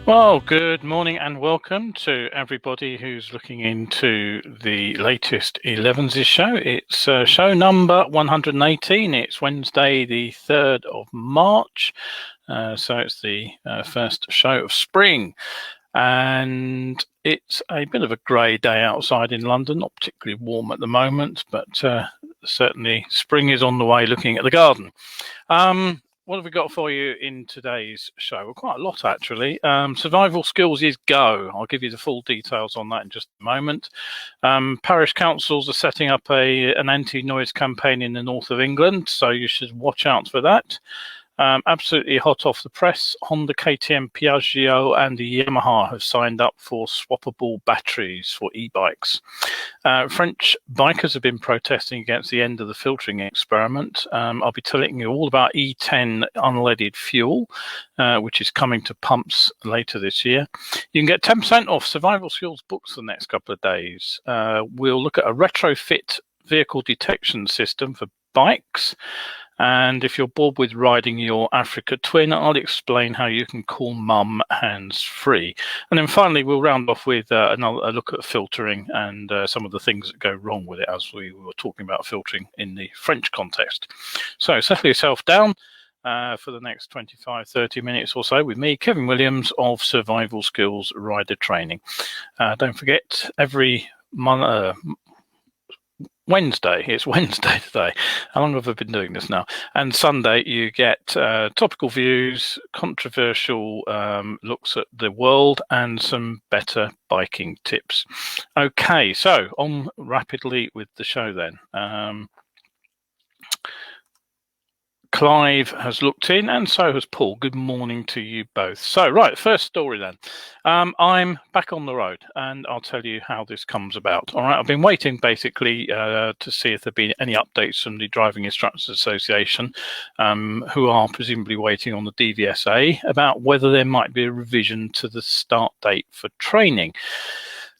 Well, good morning and welcome to everybody who's looking into the latest Elevenses show. It's show number 118. It's Wednesday, the 3rd of March. So it's the first show of spring. And it's a bit of a grey day outside in London, not particularly warm at the moment, but certainly spring is on the way looking at the garden. What have we got for you in today's show? Well, quite a lot, actually. Survival skills is go. I'll give you the full details on that in just a moment. Parish councils are setting up an anti-noise campaign in the north of England, so you should watch out for that. Absolutely hot off the press, Honda, KTM, Piaggio and the Yamaha have signed up for swappable batteries for e-bikes. French bikers have been protesting against the end of the filtering experiment. I'll be telling you all about E10 unleaded fuel, which is coming to pumps later this year. You can get 10% off survival skills books the next couple of days. We'll look at a retrofit vehicle detection system for bikes. And if you're bored with riding your Africa Twin, I'll explain how you can call mum hands-free. And then finally, we'll round off with a look at filtering and some of the things that go wrong with it, as we were talking about filtering in the French context. So settle yourself down for the next 25-30 minutes or so with me, Kevin Williams of Survival Skills Rider Training. Don't forget, every Wednesday, it's Wednesday today. How long have I been doing this now? And Sunday, you get topical views, controversial looks at the world, and some better biking tips. Okay, so on rapidly with the show then. Clive has looked in, and so has Paul. Good morning to you both. So, right, first story then. I'm back on the road, and I'll tell you how this comes about. All right, I've been waiting basically to see if there've been any updates from the Driving Instructors Association, who are presumably waiting on the DVSA, about whether there might be a revision to the start date for training.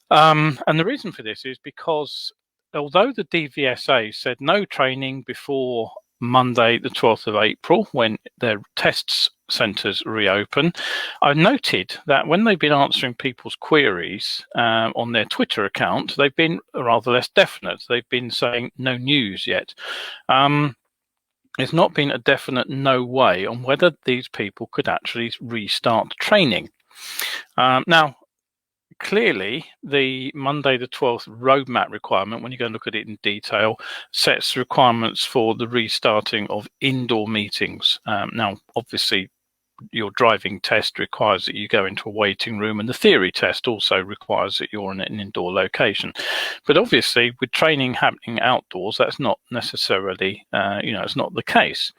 And the reason for this is because although the DVSA said no training before Monday, the 12th of April, when their tests centres reopen, I've noted that when they've been answering people's queries on their Twitter account, they've been rather less definite. They've been saying no news yet. There's not been a definite no way on whether these people could actually restart training. Now, clearly, the Monday the 12th roadmap requirement, when you go and look at it in detail, sets requirements for the restarting of indoor meetings. Now, obviously, your driving test requires that you go into a waiting room, and the theory test also requires that you're in an indoor location. But obviously, with training happening outdoors, that's not necessarily, it's not the case.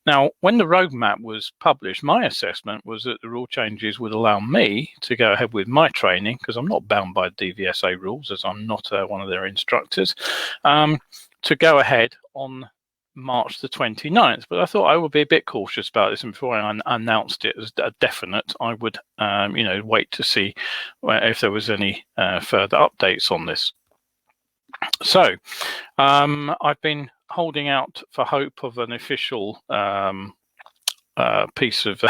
Now, when the roadmap was published, my assessment was that the rule changes would allow me to go ahead with my training, because I'm not bound by DVSA rules, as I'm not one of their instructors, to go ahead on March the 29th, but I thought I would be a bit cautious about this, and before I announced it as a definite, I would wait to see if there was any further updates on this. So I've been holding out for hope of an official piece of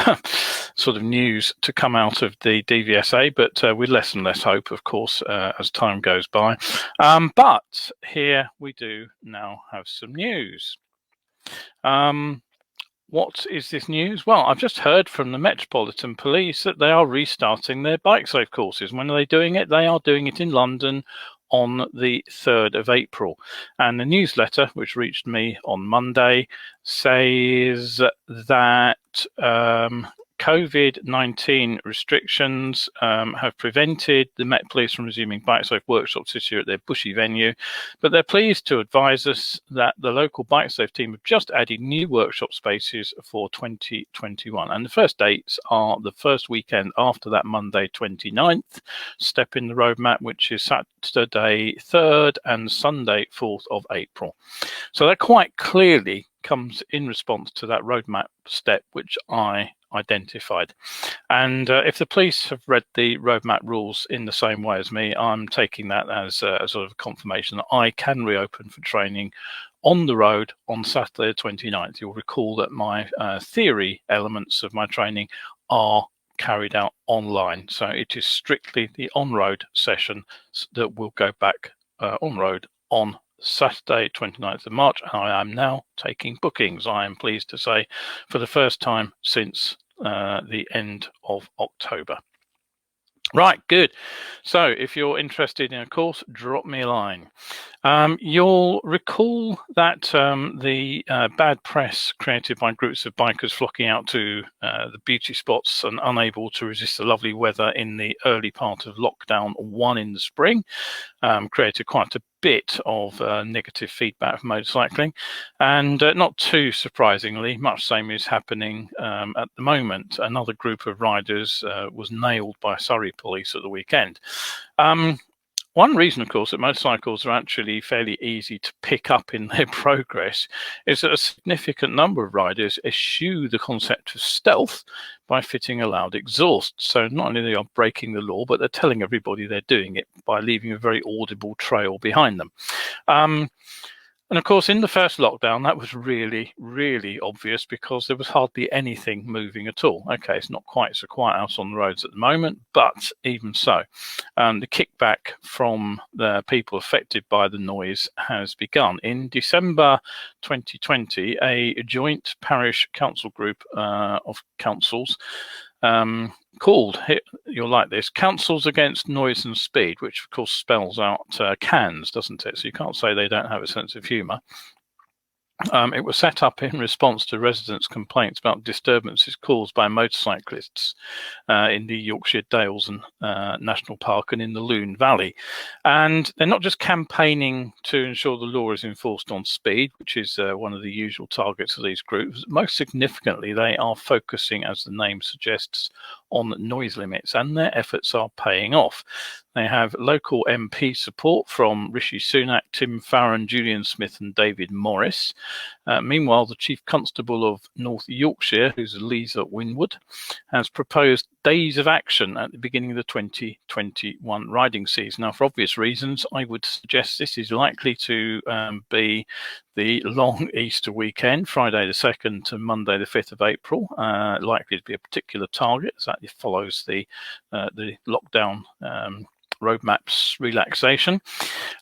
sort of news to come out of the DVSA, but with less and less hope, of course, as time goes by. But here we do now have some news. What is this news? Well, I've just heard from the Metropolitan Police that they are restarting their bike safe courses. When are they doing it? They are doing it in London on the 3rd of April. And the newsletter, which reached me on Monday, says that COVID-19 restrictions have prevented the Met Police from resuming bike safe workshops this year at their Bushey venue, but they're pleased to advise us that the local bike safe team have just added new workshop spaces for 2021, and the first dates are the first weekend after that Monday 29th step in the roadmap, which is Saturday 3rd and Sunday 4th of April. So that quite clearly comes in response to that roadmap step which I identified. And if the police have read the roadmap rules in the same way as me, I'm taking that as a sort of confirmation that I can reopen for training on the road on Saturday the 29th. You'll recall that my theory elements of my training are carried out online. So it is strictly the on-road session that will go back on road on Saturday, 29th of March. I am now taking bookings, I am pleased to say, for the first time since the end of October. Right, good. So if you're interested in a course, drop me a line. You'll recall that the bad press created by groups of bikers flocking out to the beauty spots and unable to resist the lovely weather in the early part of lockdown 1 in the spring created quite a bit of negative feedback for motorcycling, and not too surprisingly, much same is happening at the moment. Another group of riders was nailed by Surrey police at the weekend. One reason, of course, that motorcycles are actually fairly easy to pick up in their progress is that a significant number of riders eschew the concept of stealth by fitting a loud exhaust. So not only are they breaking the law, but they're telling everybody they're doing it by leaving a very audible trail behind them. And of course, in the first lockdown, that was really, really obvious because there was hardly anything moving at all. Okay, it's not quite so quiet out on the roads at the moment, but even so, the kickback from the people affected by the noise has begun. In December 2020, a joint parish council group of councils called, you'll like this, Councils Against Noise and Speed, which of course spells out CANS, doesn't it? So you can't say they don't have a sense of humour. It was set up in response to residents' complaints about disturbances caused by motorcyclists in the Yorkshire Dales and National Park and in the Lune Valley. And they're not just campaigning to ensure the law is enforced on speed, which is one of the usual targets of these groups. Most significantly, they are focusing, as the name suggests, on noise limits, and their efforts are paying off. They have local MP support from Rishi Sunak, Tim Farron, Julian Smith and David Morris. Meanwhile, the Chief Constable of North Yorkshire, who's Lisa Winwood, has proposed days of action at the beginning of the 2021 riding season. Now, for obvious reasons, I would suggest this is likely to be the long Easter weekend, Friday the 2nd to Monday the 5th of April, likely to be a particular target as that follows the lockdown roadmaps relaxation.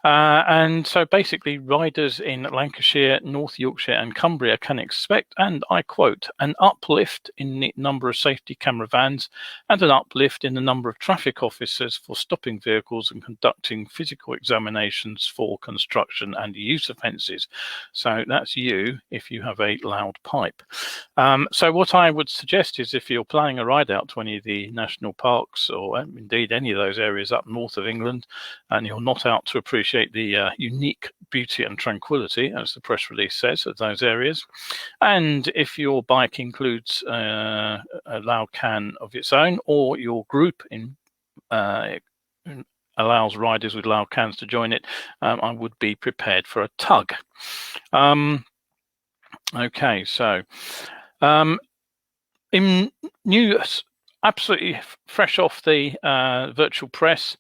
And so basically riders in Lancashire, North Yorkshire and Cumbria can expect, and I quote, an uplift in the number of safety camera vans and an uplift in the number of traffic officers for stopping vehicles and conducting physical examinations for construction and use offences. So that's you if you have a loud pipe. So what I would suggest is if you're planning a ride out to any of the national parks or indeed any of those areas up north of England, and you're not out to appreciate the unique beauty and tranquility, as the press release says, of those areas, and if your bike includes a loud can of its own, or your group allows riders with loud cans to join it, I would be prepared for a tug. Okay, so in news, absolutely fresh off the virtual press,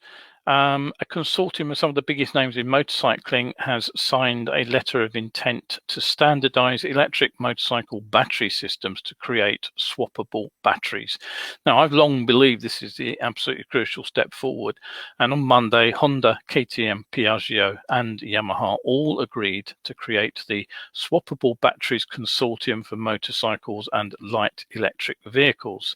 a consortium of some of the biggest names in motorcycling has signed a letter of intent to standardize electric motorcycle battery systems to create swappable batteries. Now, I've long believed this is the absolutely crucial step forward. And on Monday, Honda, KTM, Piaggio and Yamaha all agreed to create the Swappable Batteries Consortium for motorcycles and light electric vehicles.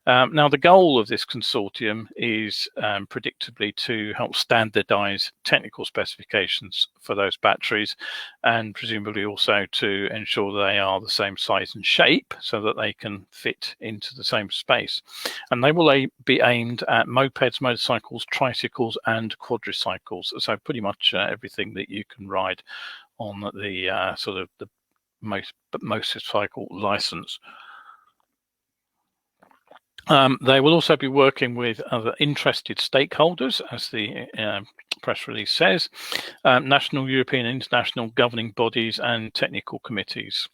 Now, the goal of this consortium is predictably to help standardize technical specifications for those batteries, and presumably also to ensure they are the same size and shape so that they can fit into the same space. And they will be aimed at mopeds, motorcycles, tricycles and quadricycles. So pretty much everything that you can ride on the sort of the motorcycle license. They will also be working with other interested stakeholders, as the press release says, national, European, international governing bodies and technical committees.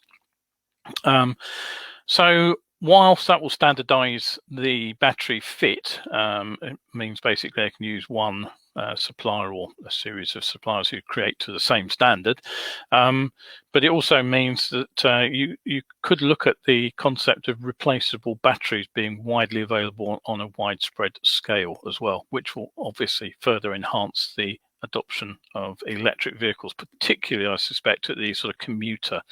So whilst that will standardise the battery fit, it means basically they can use one supplier or a series of suppliers who create to the same standard. But it also means that you could look at the concept of replaceable batteries being widely available on a widespread scale as well, which will obviously further enhance the adoption of electric vehicles, particularly, I suspect, at the sort of commuter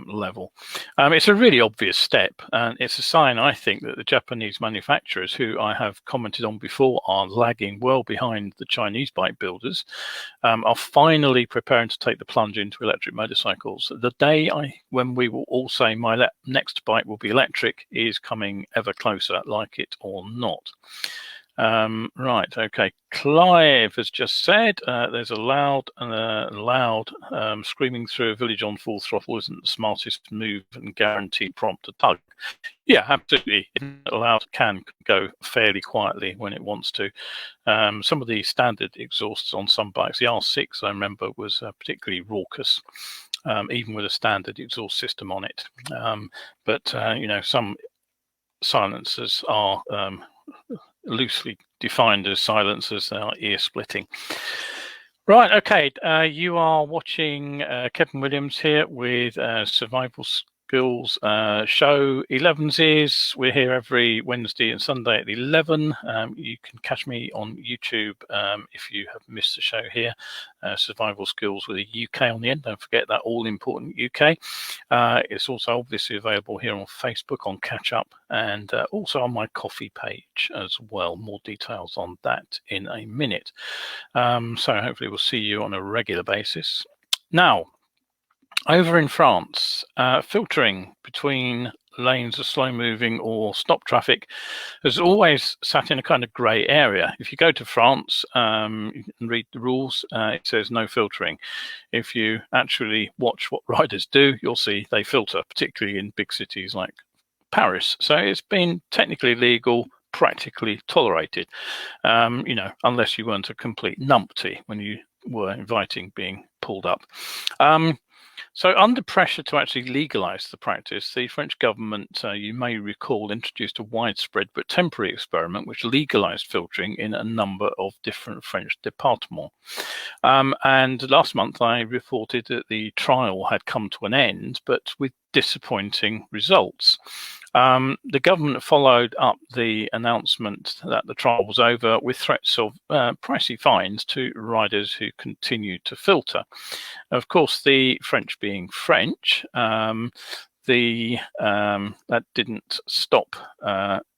level. It's a really obvious step, and it's a sign, I think, that the Japanese manufacturers, who I have commented on before, are lagging well behind the Chinese bike builders, are finally preparing to take the plunge into electric motorcycles. The day when we will all say my next bike will be electric is coming ever closer, like it or not. Right, okay. Clive has just said there's a loud screaming through a village on full throttle isn't the smartest move and guaranteed prompt to tug. Yeah, absolutely. Loud can go fairly quietly when it wants to. Some of the standard exhausts on some bikes, the R6 I remember was particularly raucous, even with a standard exhaust system on it. But you know, some silencers are loosely defined as silencers. They are ear splitting. Right, okay, you are watching Kevin Williams here with Survival Skills show. Elevenses. We're here every Wednesday and Sunday at 11. You can catch me on YouTube if you have missed the show here. Survival Skills with a UK on the end. Don't forget that all important UK. It's also obviously available here on Facebook on Catch Up, and also on my Coffee page as well. More details on that in a minute. So hopefully we'll see you on a regular basis. Now, over in France, filtering between lanes of slow moving or stop traffic has always sat in a kind of grey area. If you go to France and read the rules, it says no filtering. If you actually watch what riders do, you'll see they filter, particularly in big cities like Paris. So it's been technically legal, practically tolerated, you know, unless you weren't a complete numpty when you were inviting being pulled up. So under pressure to actually legalise the practice, the French government, you may recall, introduced a widespread but temporary experiment which legalised filtering in a number of different French départements. And last month I reported that the trial had come to an end, but with disappointing results. The government followed up the announcement that the trial was over with threats of pricey fines to riders who continued to filter. Of course, the French being French, that didn't stop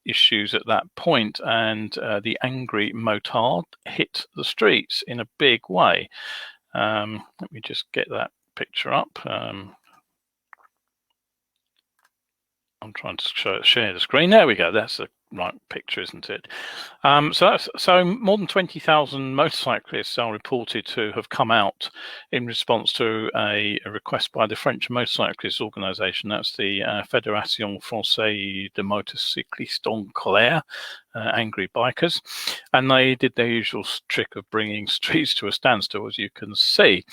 issues at that point, and the angry motard hit the streets in a big way. Let me just get that picture up. I'm trying to share the screen. There we go. That's the right picture, isn't it? So more than 20,000 motorcyclists are reported to have come out in response to a request by the French Motorcyclists Organisation. That's the Fédération Française de Motocyclistes en Colère, angry bikers, and they did their usual trick of bringing streets to a standstill, as you can see.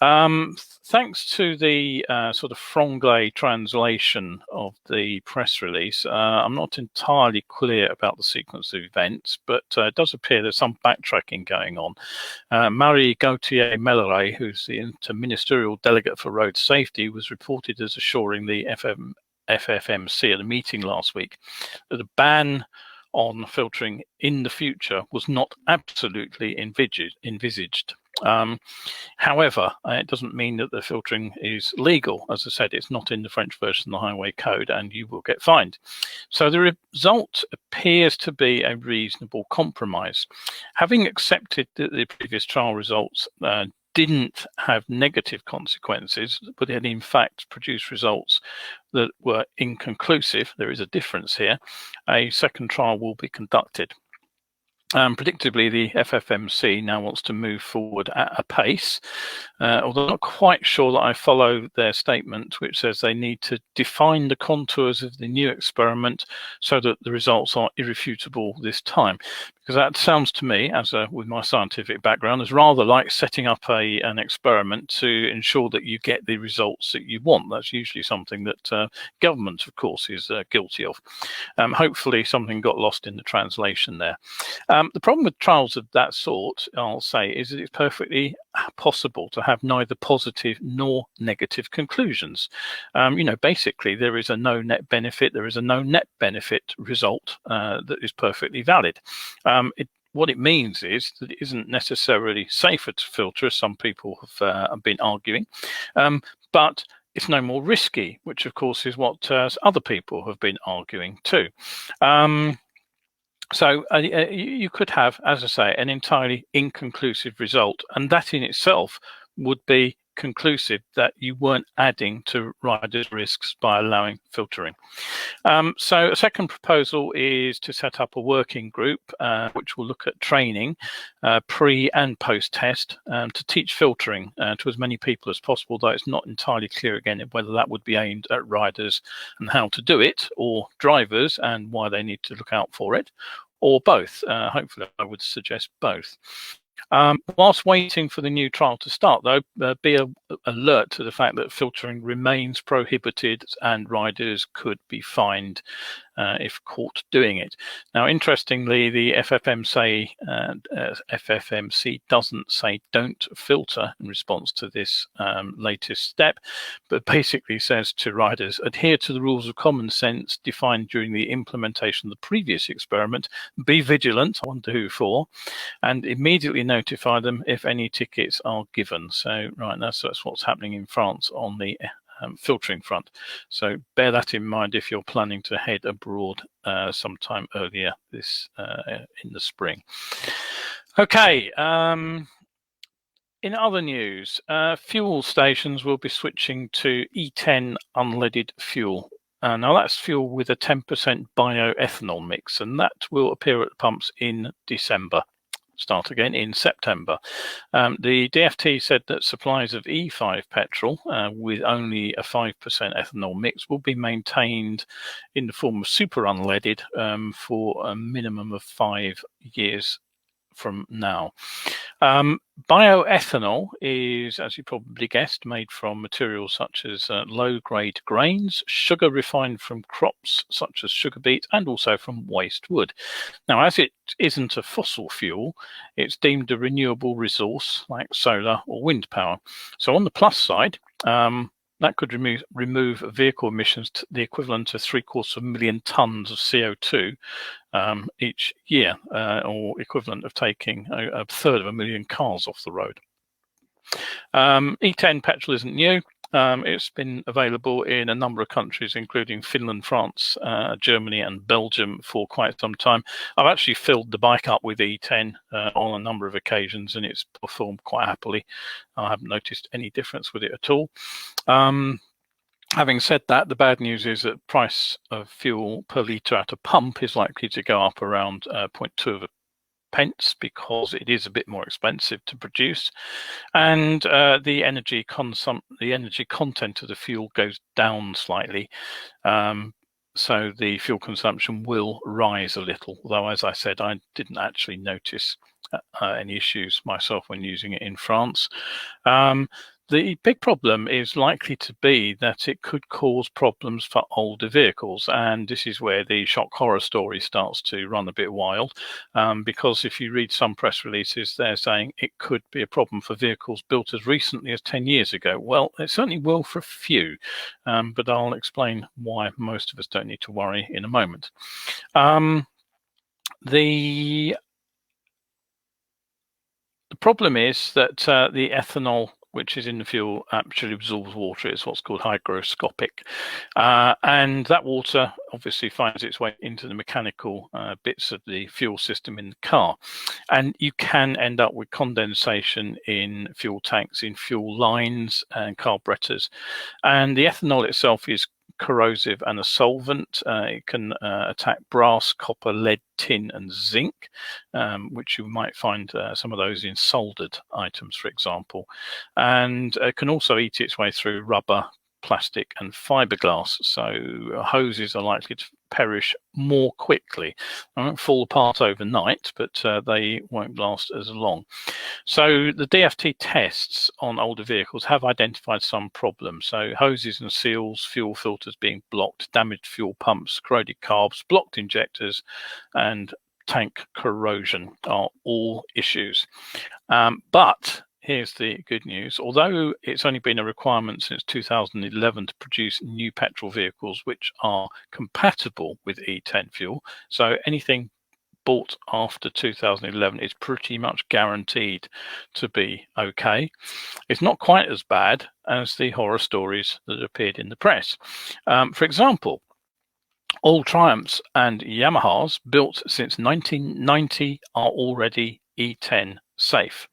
Thanks to the sort of franglais translation of the press release, I'm not entirely clear about the sequence of events, but it does appear there's some backtracking going on. Marie Gauthier-Melleret, who's the interministerial delegate for road safety, was reported as assuring the FFMC at a meeting last week that a ban on filtering in the future was not absolutely envisaged. However, it doesn't mean that the filtering is legal. As I said, it's not in the French version of the Highway Code, and you will get fined. So the result appears to be a reasonable compromise. Having accepted that the previous trial results didn't have negative consequences, but had in fact produced results that were inconclusive, there is a difference here. A second trial will be conducted. Predictably, the FFMC now wants to move forward at a pace, although I'm not quite sure that I follow their statement, which says they need to define the contours of the new experiment so that the results are irrefutable this time. Because that sounds to me, as with my scientific background, as rather like setting up an experiment to ensure that you get the results that you want. That's usually something that government, of course, is guilty of. Hopefully something got lost in the translation there. The problem with trials of that sort, I'll say, is that it's perfectly possible to have neither positive nor negative conclusions. Basically, there is a no net benefit, there is a no net benefit result that is perfectly valid. What it means is that it isn't necessarily safer to filter, as some people have been arguing, but it's no more risky, which of course is what other people have been arguing too. So you could have, as I say, an entirely inconclusive result, and that in itself would be conclusive that you weren't adding to riders' risks by allowing filtering. So a second proposal is to set up a working group which will look at training pre and post test to teach filtering to as many people as possible, though it's not entirely clear again whether that would be aimed at riders and how to do it, or drivers and why they need to look out for it, or both. Hopefully I would suggest both. Whilst waiting for the new trial to start, though, be alert to the fact that filtering remains prohibited and riders could be fined if caught doing it. Now, interestingly, the FFMC doesn't say don't filter in response to this latest step, but basically says to riders, adhere to the rules of common sense defined during the implementation of the previous experiment, be vigilant, I wonder who for, and immediately notify them if any tickets are given. So, right, that's what's happening in France on the filtering front. So bear that in mind if you're planning to head abroad sometime earlier this in the spring. Okay. In other news, fuel stations will be switching to E10 unleaded fuel. Now that's fuel with a 10% bioethanol mix, and that will appear at the pumps in December. Start again in September. The DFT said that supplies of E5 petrol with only a 5% ethanol mix will be maintained in the form of super unleaded for a minimum of 5 years from now. Bioethanol is, as you probably guessed, made from materials such as low-grade grains, sugar refined from crops such as sugar beet, and also from waste wood. Now, as it isn't a fossil fuel, it's deemed a renewable resource like solar or wind power. So on the plus side, that could remove vehicle emissions to the equivalent of 750,000 tonnes of CO2 each year, or equivalent of taking a third of a million cars off the road. E10 petrol isn't new. It's been available in a number of countries, including Finland, France, Germany, and Belgium for quite some time. I've actually filled the bike up with E10 on a number of occasions, and it's performed quite happily. I haven't noticed any difference with it at all. Having said that, the bad news is that price of fuel per litre at a pump is likely to go up around 0.2 of a pence, because it is a bit more expensive to produce, and the energy content of the fuel goes down slightly. So the fuel consumption will rise a little, though, as I said, I didn't actually notice any issues myself when using it in France. The big problem is likely to be that it could cause problems for older vehicles, and this is where the shock horror story starts to run a bit wild, because if you read some press releases, they're saying it could be a problem for vehicles built as recently as 10 years ago. Well, it certainly will for a few, but I'll explain why most of us don't need to worry in a moment. The problem is that the ethanol which is in the fuel actually absorbs water. It's what's called hygroscopic. And that water obviously finds its way into the mechanical bits of the fuel system in the car. And you can end up with condensation in fuel tanks, in fuel lines and carburetors. And the ethanol itself is corrosive and a solvent. It can attack brass, copper, lead, tin, and zinc, which you might find some of those in soldered items, for example. And it can also eat its way through rubber, plastic, and fiberglass. So hoses are likely to perish more quickly. They won't fall apart overnight, but they won't last as long. So the DFT tests on older vehicles have identified some problems. So hoses and seals, fuel filters being blocked, damaged fuel pumps, corroded carbs, blocked injectors, and tank corrosion are all issues. But here's the good news. Although it's only been a requirement since 2011 to produce new petrol vehicles which are compatible with E10 fuel, so anything bought after 2011 is pretty much guaranteed to be okay. It's not quite as bad as the horror stories that appeared in the press. For example, all Triumphs and Yamahas built since 1990 are already E10 safe.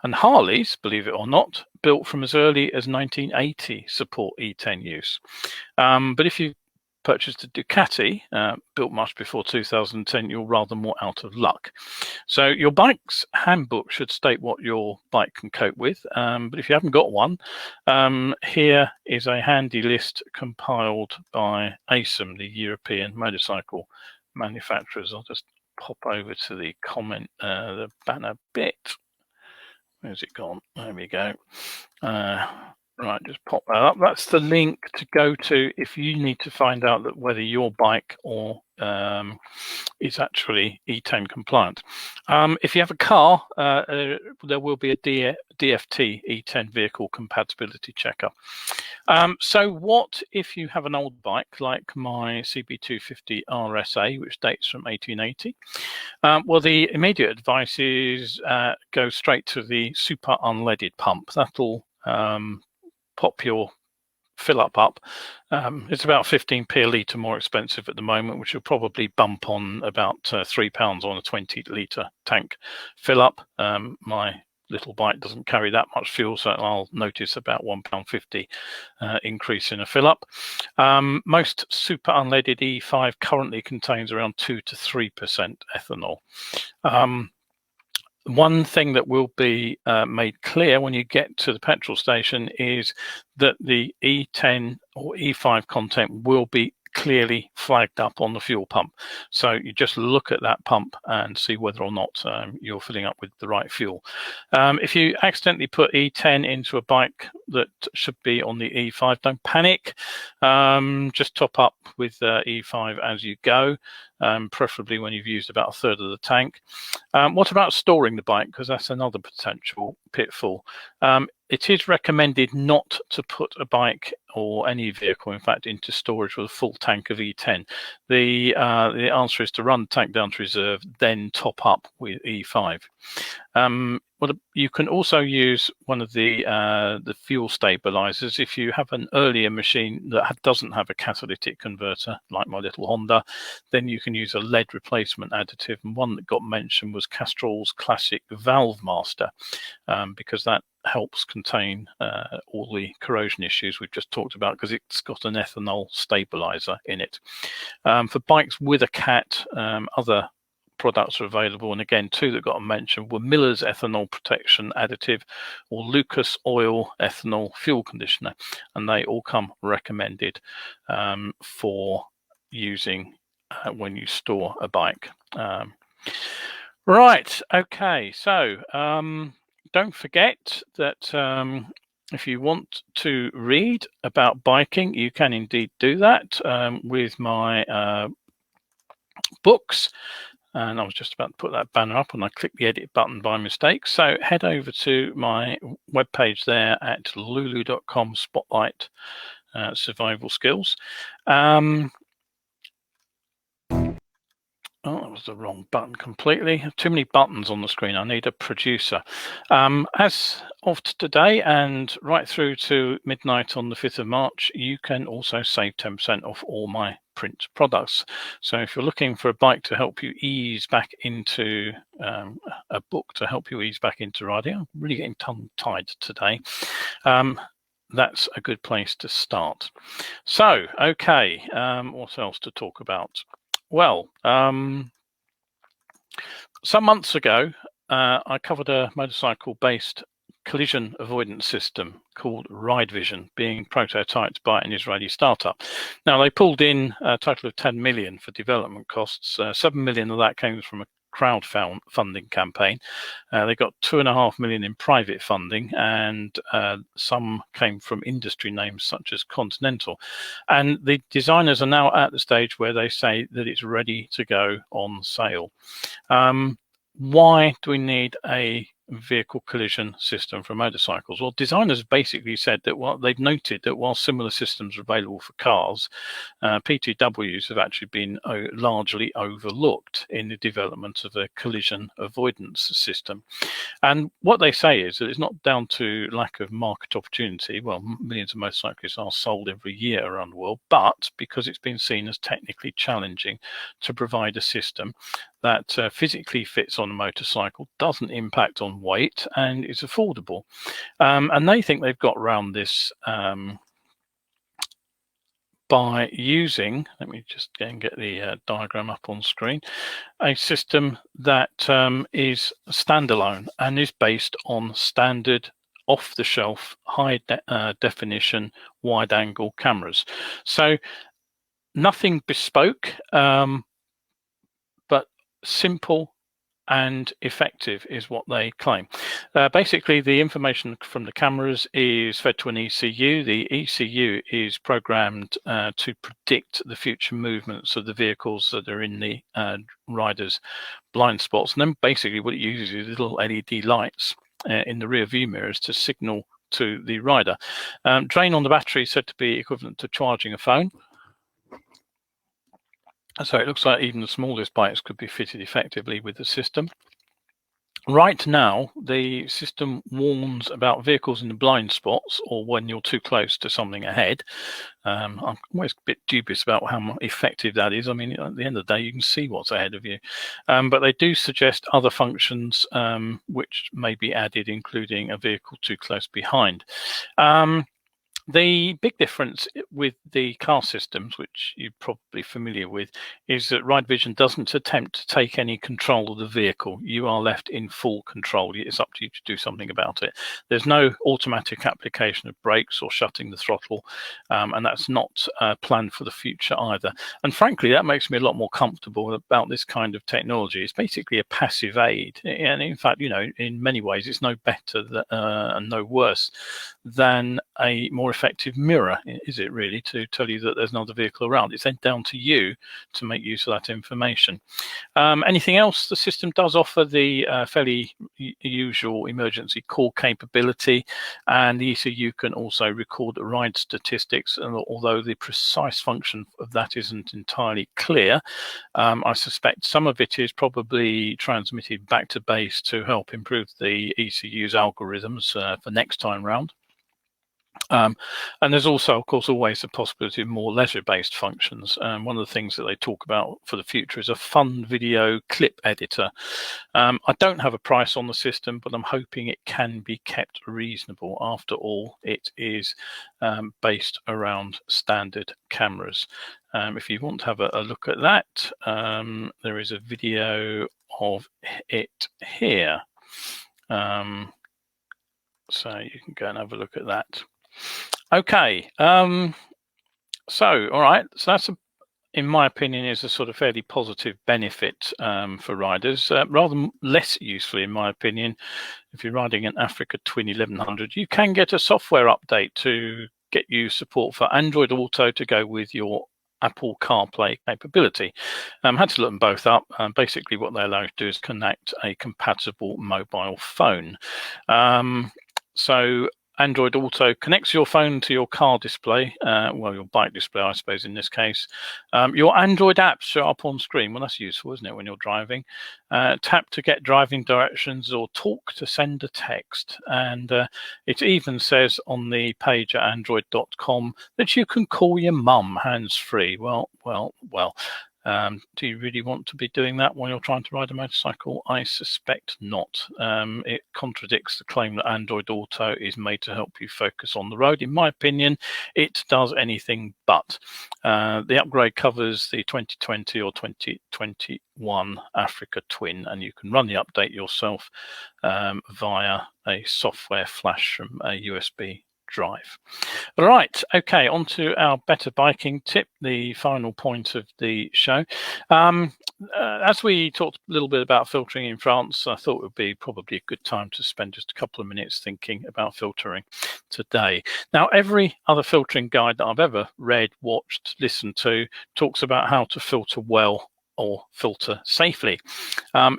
And Harleys, believe it or not, built from as early as 1980 support E10 use. But if you purchased a Ducati, built much before 2010, you're rather more out of luck. So your bike's handbook should state what your bike can cope with. But if you haven't got one, here is a handy list compiled by ASIM, the European motorcycle manufacturers. I'll just pop over to the comment, the banner bit. Where's it gone? There we go. Right, just pop that up. That's the link to go to if you need to find out that whether your bike or is actually E10 compliant. If you have a car, there will be a DFT E10 vehicle compatibility checker. So what if you have an old bike like my CB250 RSA, which dates from 1880? Well, the immediate advice is go straight to the super unleaded pump. That'll pop your fill up. It's about 15p a litre more expensive at the moment, which will probably bump on about £3 on a 20-litre tank fill up. My little bike doesn't carry that much fuel, so I'll notice about £1.50 increase in a fill up. Most super unleaded E5 currently contains around 2 to 3% ethanol. One thing that will be made clear when you get to the petrol station is that the E10 or E5 content will be clearly flagged up on the fuel pump. So you just look at that pump and see whether or not you're filling up with the right fuel. If you accidentally put E10 into a bike that should be on the E5, don't panic. Just top up with E5 as you go, preferably when you've used about a third of the tank. What about storing the bike? Because that's another potential pitfall. It is recommended not to put a bike or any vehicle, in fact, into storage with a full tank of E10. The answer is to run the tank down to reserve, then top up with E5. Well, you can also use one of the fuel stabilizers. If you have an earlier machine that doesn't have a catalytic converter, like my little Honda, then you can use a lead replacement additive. And one that got mentioned was Castrol's classic Valve Master, because that helps contain all the corrosion issues we've just talked about, because it's got an ethanol stabilizer in it. For bikes with a cat, other products are available, and again, two that got mentioned were Miller's ethanol protection additive or Lucas Oil ethanol fuel conditioner, and they all come recommended for using when you store a bike. Right, okay, so don't forget that if you want to read about biking, you can indeed do that with my books. And I was just about to put that banner up and I clicked the edit button by mistake. So head over to my webpage there at lulu.com spotlight survival skills. Oh, that was the wrong button completely. Too many buttons on the screen. I need a producer. As of today and right through to midnight on the 5th of March, you can also save 10% off all my print products. So if you're looking for a bike to help you ease back into a book to help you ease back into riding, I'm really getting tongue-tied today. That's a good place to start. So, okay, what else to talk about? Well, some months ago, I covered a motorcycle-based collision avoidance system called Ride Vision, being prototyped by an Israeli startup. Now, they pulled in a total of 10 million for development costs. 7 million of that came from a crowdfunding campaign. They got 2.5 million in private funding, and some came from industry names such as Continental. And the designers are now at the stage where they say that it's ready to go on sale. Why do we need a vehicle collision system for motorcycles? Well, designers basically said that they've noted that while similar systems are available for cars, PTWs have actually been largely overlooked in the development of a collision avoidance system. And what they say is that it's not down to lack of market opportunity. Well, millions of motorcycles are sold every year around the world, but because it's been seen as technically challenging to provide a system that physically fits on a motorcycle, doesn't impact on weight, and is affordable. And they think they've got around this by using, let me just go and get the diagram up on screen, a system that is standalone and is based on standard off-the-shelf high definition wide angle cameras. So nothing bespoke, but simple and effective is what they claim. Basically, the information from the cameras is fed to an ECU. The ECU is programmed to predict the future movements of the vehicles that are in the rider's blind spots. And then basically what it uses is little LED lights in the rear view mirrors to signal to the rider. Drain on the battery is said to be equivalent to charging a phone. So it looks like even the smallest bikes could be fitted effectively with the system. Right now, the system warns about vehicles in the blind spots or when you're too close to something ahead. I'm always a bit dubious about how effective that is. I mean, at the end of the day, you can see what's ahead of you. But they do suggest other functions which may be added, including a vehicle too close behind. The big difference with the car systems, which you're probably familiar with, is that Ride Vision doesn't attempt to take any control of the vehicle. You are left in full control. It's up to you to do something about it. There's no automatic application of brakes or shutting the throttle, and that's not planned for the future either. And frankly, that makes me a lot more comfortable about this kind of technology. It's basically a passive aid. And in fact, you know, in many ways, it's no better and no worse than a more effective mirror, is it really, to tell you that there's another vehicle around? It's then down to you to make use of that information. Anything else? The system does offer the fairly usual emergency call capability, and the ECU can also record ride statistics, and although the precise function of that isn't entirely clear, I suspect some of it is probably transmitted back to base to help improve the ECU's algorithms for next time round. And there's also, of course, always the possibility of more leisure-based functions. One of the things that they talk about for the future is a fun video clip editor. I don't have a price on the system, but I'm hoping it can be kept reasonable. After all, it is based around standard cameras. If you want to have a look at that, there is a video of it here. So you can go and have a look at that. Okay, so all right, so that's in my opinion is a sort of fairly positive benefit for riders. Rather less usefully, in my opinion, if you're riding an Africa Twin 1100, you can get a software update to get you support for Android Auto to go with your Apple CarPlay capability. Had to look them both up. Basically, what they allow you to do is connect a compatible mobile phone. So Android Auto connects your phone to your car display, well, your bike display, I suppose, in this case. Your Android apps show up on screen. Well, that's useful, isn't it, when you're driving? Tap to get driving directions or talk to send a text. And it even says on the page at android.com that you can call your mum hands-free. Well. Do you really want to be doing that while you're trying to ride a motorcycle? I suspect not. It contradicts the claim that Android Auto is made to help you focus on the road. In my opinion, it does anything but. The upgrade covers the 2020 or 2021 Africa Twin, and you can run the update yourself via a software flash from a USB drive. Right, okay, on to our better biking tip, the final point of the show. As we talked a little bit about filtering in France, I thought it would be probably a good time to spend just a couple of minutes thinking about filtering today. Now, every other filtering guide that I've ever read, watched, listened to talks about how to filter well or filter safely.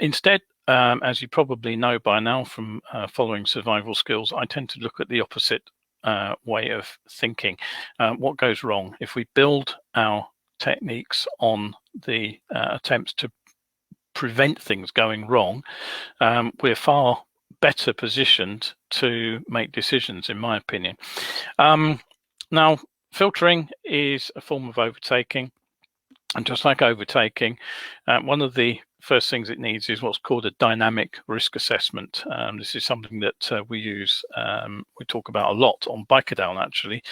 Instead, as you probably know by now from following survival skills, I tend to look at the opposite way of thinking. What goes wrong if we build our techniques on the attempts to prevent things going wrong? We're far better positioned to make decisions, in my opinion. Now, filtering is a form of overtaking. And just like overtaking, one of the first things it needs is what's called a dynamic risk assessment. This is something that we use, we talk about a lot on Bikedown, actually,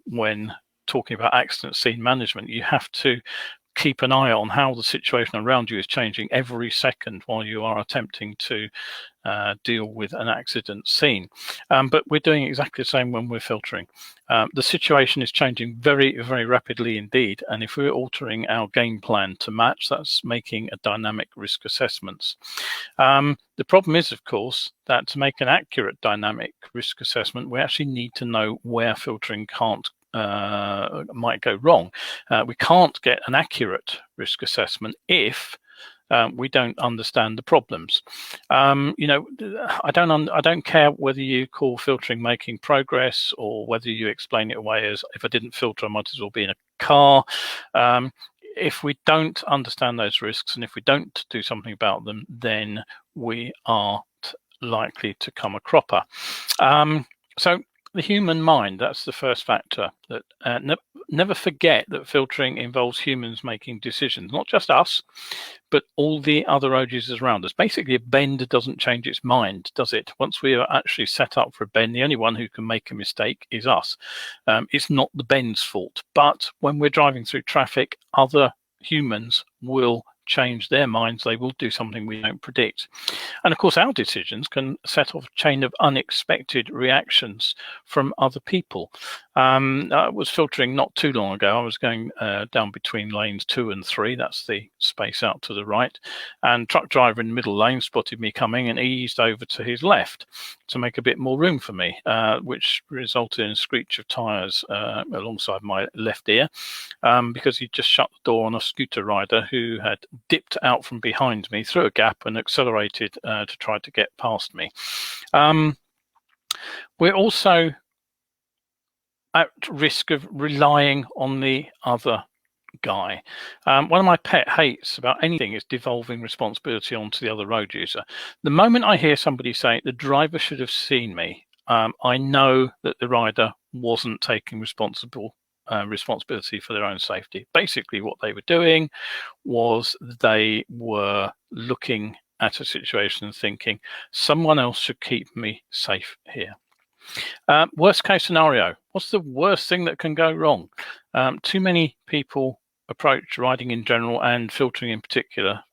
when talking about accident scene management. You have to keep an eye on how the situation around you is changing every second while you are attempting to deal with an accident scene. But we're doing exactly the same when we're filtering. The situation is changing very, very rapidly indeed. And if we're altering our game plan to match, that's making a dynamic risk assessments. The problem is, of course, that to make an accurate dynamic risk assessment, we actually need to know where filtering might go wrong. We can't get an accurate risk assessment if we don't understand the problems. You know, I don't care whether you call filtering making progress or whether you explain it away as if I didn't filter, I might as well be in a car. If we don't understand those risks and if we don't do something about them, then we aren't likely to come a cropper. So the human mind, that's the first factor. That never forget that filtering involves humans making decisions, not just us, but all the other roads around us. Basically, a bend doesn't change its mind, does it? Once we are actually set up for a bend, the only one who can make a mistake is us. It's not the bend's fault. But when we're driving through traffic, other humans will change their minds. They will do something we don't predict. And of course, our decisions can set off a chain of unexpected reactions from other people. I was filtering not too long ago. I was going down between lanes 2 and 3. That's the space out to the right. And truck driver in the middle lane spotted me coming and eased over to his left to make a bit more room for me, which resulted in a screech of tyres alongside my left ear because he just shut the door on a scooter rider who had dipped out from behind me through a gap and accelerated to try to get past me. We're also at risk of relying on the other guy. One of my pet hates about anything is devolving responsibility onto the other road user. The moment I hear somebody say the driver should have seen me, I know that the rider wasn't taking responsibility for their own safety. Basically, what they were doing was they were looking at a situation and thinking, someone else should keep me safe here. Worst case scenario, what's the worst thing that can go wrong? Too many people approach riding in general and filtering in particular,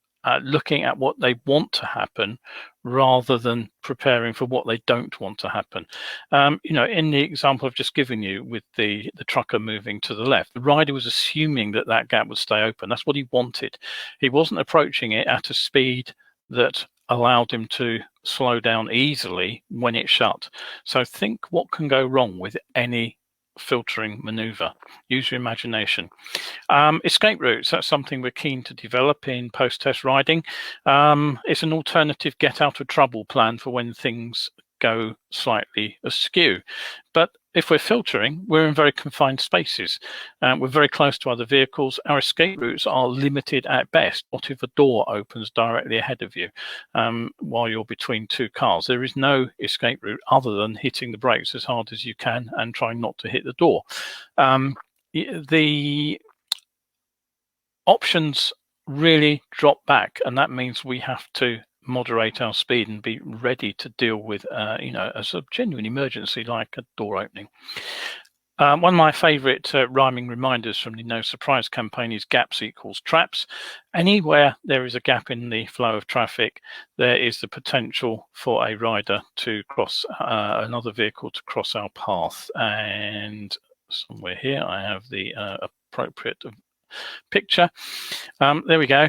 looking at what they want to happen rather than preparing for what they don't want to happen. You know, in the example I've just given you with the trucker moving to the left, the rider was assuming that that gap would stay open. That's what he wanted. He wasn't approaching it at a speed that allowed him to slow down easily when it shut. So think what can go wrong with any filtering maneuver. Use your imagination. Escape routes, that's something we're keen to develop in post-test riding. It's an alternative get out of trouble plan for when things go slightly askew. But if we're filtering, we're in very confined spaces. We're very close to other vehicles. Our escape routes are limited at best. What if a door opens directly ahead of you while you're between two cars? There is no escape route other than hitting the brakes as hard as you can and trying not to hit the door. The options really drop back, and that means we have to moderate our speed and be ready to deal with, you know, a sort of genuine emergency like a door opening. One of my favourite rhyming reminders from the No Surprise campaign is gaps equals traps. Anywhere there is a gap in the flow of traffic, there is the potential for a rider to cross another vehicle to cross our path. And somewhere here I have the appropriate picture. There we go.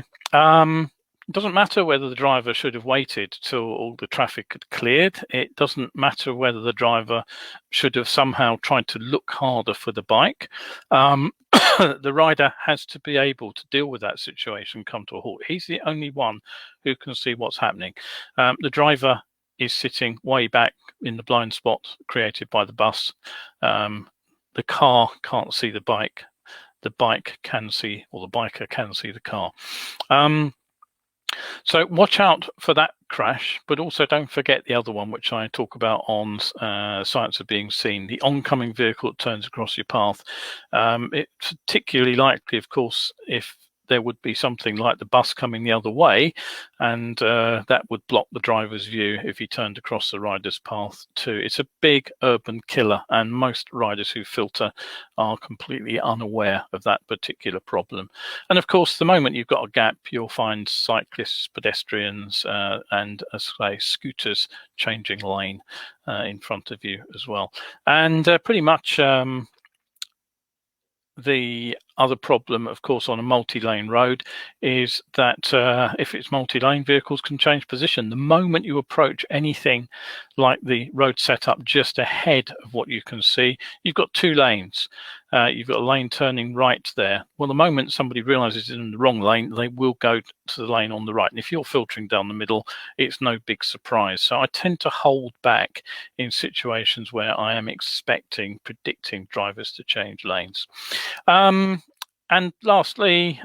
It doesn't matter whether the driver should have waited till all the traffic had cleared. It doesn't matter whether the driver should have somehow tried to look harder for the bike. The rider has to be able to deal with that situation, come to a halt. He's the only one who can see what's happening. The driver is sitting way back in the blind spot created by the bus. The car can't see the bike. The bike can see, or the biker can see the car. So watch out for that crash, but also don't forget the other one, which I talk about on Science of Being Seen, the oncoming vehicle that turns across your path. It's particularly likely, of course, if there would be something like the bus coming the other way, and that would block the driver's view if he turned across the rider's path too. It's a big urban killer, and most riders who filter are completely unaware of that particular problem. And of course, the moment you've got a gap, you'll find cyclists, pedestrians, and as I say, scooters changing lane in front of you as well. And pretty much the other problem, of course, on a multi-lane road is that if it's multi-lane, vehicles can change position. The moment you approach anything like the road setup just ahead of what you can see, you've got two lanes. You've got a lane turning right there. Well, the moment somebody realizes it's in the wrong lane, they will go to the lane on the right. And if you're filtering down the middle, it's no big surprise. So I tend to hold back in situations where I am predicting drivers to change lanes. And lastly,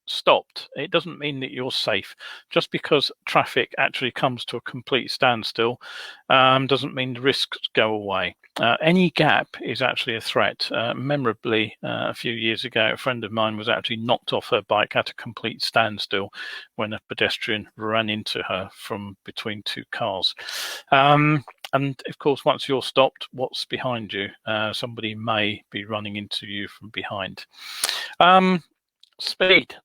stopped. It doesn't mean that you're safe. Just because traffic actually comes to a complete standstill doesn't mean the risks go away. Any gap is actually a threat. Memorably, a few years ago, a friend of mine was actually knocked off her bike at a complete standstill when a pedestrian ran into her from between two cars. And of course, once you're stopped, what's behind you? Somebody may be running into you from behind. Speed.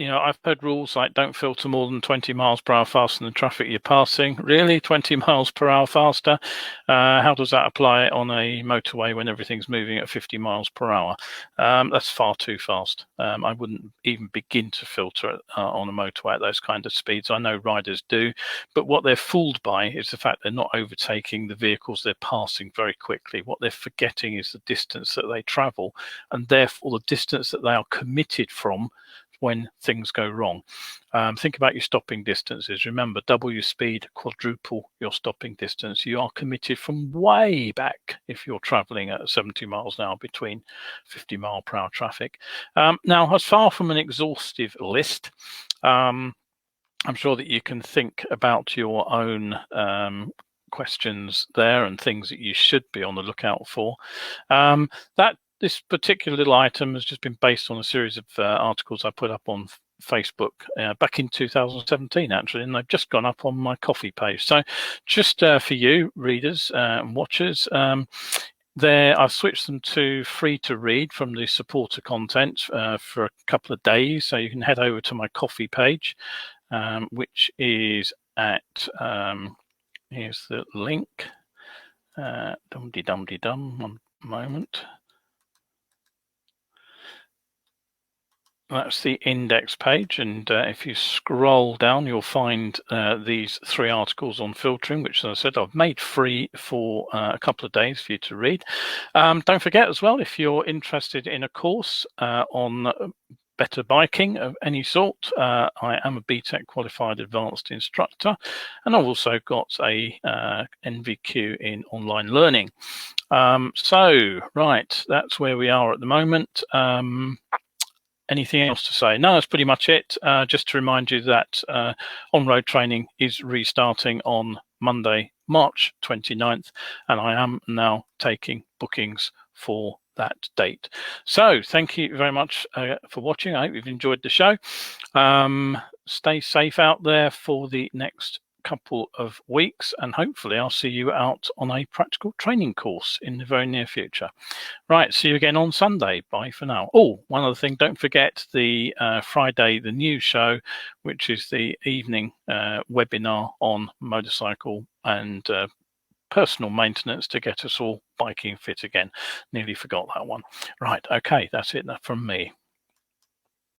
I've heard rules like don't filter more than 20 miles per hour faster than the traffic you're passing. Really? 20 miles per hour faster? How does that apply on a motorway when everything's moving at 50 miles per hour? That's far too fast. I wouldn't even begin to filter on a motorway at those kind of speeds. I know riders do, but what they're fooled by is the fact they're not overtaking the vehicles they're passing very quickly. What they're forgetting is the distance that they travel, and therefore the distance that they are committed from when things go wrong. Think about your stopping distances. Remember, double your speed, quadruple your stopping distance. You are committed from way back if you're traveling at 70 miles an hour between 50 mile per hour traffic. Now, as far from an exhaustive list, I'm sure that you can think about your own questions there and things that you should be on the lookout for. This particular little item has just been based on a series of articles I put up on Facebook back in 2017, actually, and they've just gone up on my coffee page. So just for you, readers and watchers, I've switched them to free to read from the supporter content for a couple of days. So you can head over to my coffee page, which is at, here's the link, dum-de-dum-de-dum, one moment. That's the index page, and if you scroll down, you'll find these three articles on filtering, which, as I said, I've made free for a couple of days for you to read. Don't forget as well, if you're interested in a course on better biking of any sort, I am a BTEC qualified advanced instructor, and I've also got a NVQ in online learning. So, right, that's where we are at the moment. Anything else to say? No, that's pretty much it. Just to remind you that on-road training is restarting on Monday, March 29th, and I am now taking bookings for that date. So thank you very much for watching. I hope you've enjoyed the show. Stay safe out there for the next couple of weeks, and hopefully I'll see you out on a practical training course in the very near future. Right, see you again on Sunday. Bye for now. Oh, one other thing, don't forget the Friday, the news show, which is the evening webinar on motorcycle and personal maintenance to get us all biking fit again. Nearly forgot that one. Right, okay, that's it from me.